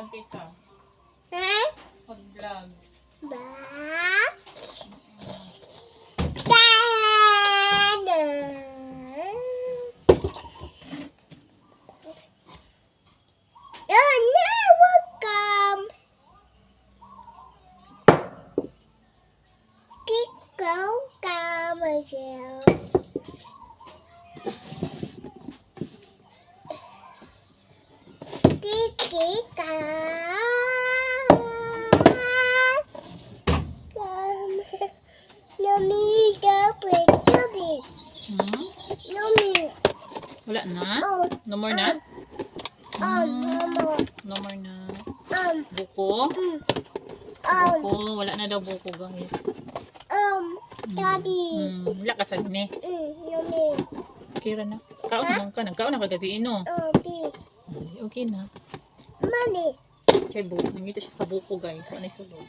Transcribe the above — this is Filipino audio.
Mag-vlog kita. Ha? Mag-vlog. Ba? You're not welcome. Kiko, come here. Kiki, come. Yummy, double, double. Hmm? Yummy. Wala na? Oh, No more na? mama. No more na. Um, Buko? um, Buko. Wala na daw buko, guys. daddy. Wala ka sa ni. Yummy. Okay ra na. Kaon naman ka. Nagkaon na kagabi, no? Big. Okay na. Mommy. Kay buko. Nangita siya sa buko, guys. Ano yung sulod?